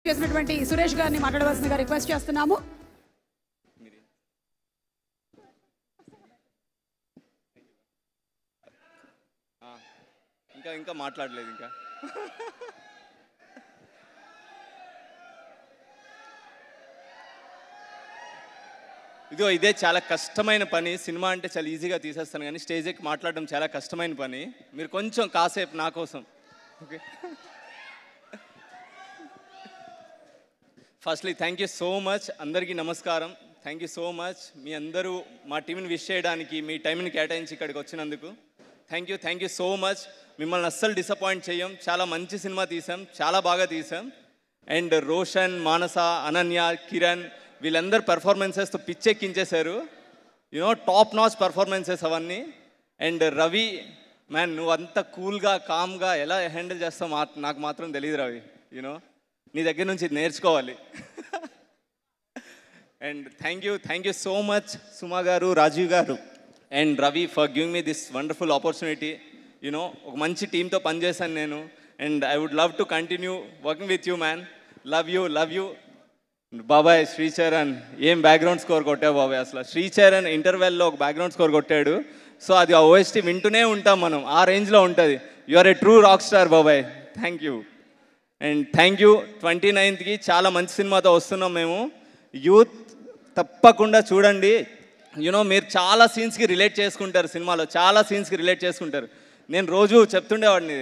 చేసినటువంటి సురేష్ గారిని మాట్లాడవలసిందిగా రిక్వెస్ట్ చేస్తున్నాము. ఇంకా మాట్లాడలేదు ఇంకా. ఇదే చాలా కష్టమైన పని. సినిమా అంటే చాలా ఈజీగా తీసేస్తాను కానీ స్టేజ్ ఎక్కి మాట్లాడడం చాలా కష్టమైన పని. మీరు కొంచెం కాసేపు నా కోసం. Okay, firstly thank you so much. అందరికీ నమస్కారం. Thank you so much. మీ అందరూ మా టీంని విష్ చేయడానికి మీ టైంని కేటాయించి ఇక్కడికి వచ్చినందుకు థ్యాంక్ యూ సో మచ్. మిమ్మల్ని అస్సలు డిసప్పాయింట్ చేయం. చాలా మంచి సినిమా తీసాం, చాలా బాగా తీసాం. అండ్ రోషన్, మానస, అనన్య, కిరణ్ వీళ్ళందరూ పెర్ఫార్మెన్సెస్తో పిచ్చెక్కించేశారు. టాప్ నాచ్ పెర్ఫార్మెన్సెస్ అవన్నీ. అండ్ రవి మ్యాన్, నువ్వు అంత కూల్గా కామ్గా ఎలా హ్యాండిల్ చేస్తావు నాకు మాత్రం తెలియదు రవి. నీ దగ్గర నుంచి నేర్చుకోవాలి. And thank you so much Suma గారు, రాజీవ్ గారు and Ravi for giving me this wonderful opportunity. ఒక మంచి టీంతో పనిచేశాను నేను. And I would love to continue working with you man. Love you బాబాయ్. శ్రీచరణ్ ఏం బ్యాక్గ్రౌండ్ స్కోర్ కొట్టావు బాబాయ్. అసలు శ్రీచరణ్ ఇంటర్వెల్లో ఒక బ్యాక్గ్రౌండ్ స్కోర్ కొట్టాడు. సో అది ఆ ఓఎస్టీ వింటూనే ఉంటాం మనం, ఆ రేంజ్లో ఉంటుంది. You are a true rock star బాబాయ్. Thank you. And thank you. 29th చాలా మంచి సినిమాతో వస్తున్నాం మేము. యూత్ తప్పకుండా చూడండి. మీరు చాలా సీన్స్కి రిలేట్ చేసుకుంటారు, సినిమాలో చాలా సీన్స్కి రిలేట్ చేసుకుంటారు. నేను రోజు చెప్తుండేవాడిని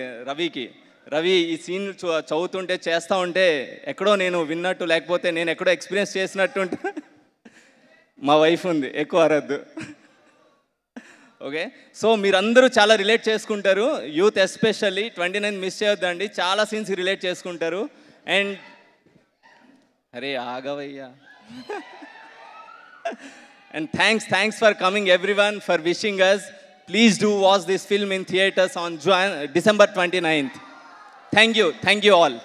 రవి ఈ సీన్ చదువుతుంటే చేస్తూ ఉంటే ఎక్కడో నేను విన్నట్టు, లేకపోతే నేను ఎక్కడో ఎక్స్పీరియన్స్ చేసినట్టు ఉంటే మా వైఫ్ ఉంది, ఎక్కువ అరద్దు. ఓకే, సో మీరందరూ చాలా రిలేట్ చేసుకుంటారు. యూత్ ఎస్పెషల్లీ 29 మిస్ చేయొద్దండి, చాలా సీన్స్కి రిలేట్ చేసుకుంటారు. అండ్ అరే ఆగవయ్యా. And thanks for coming everyone, for wishing us. Please do watch this film in theaters on December 29th. Thank you all.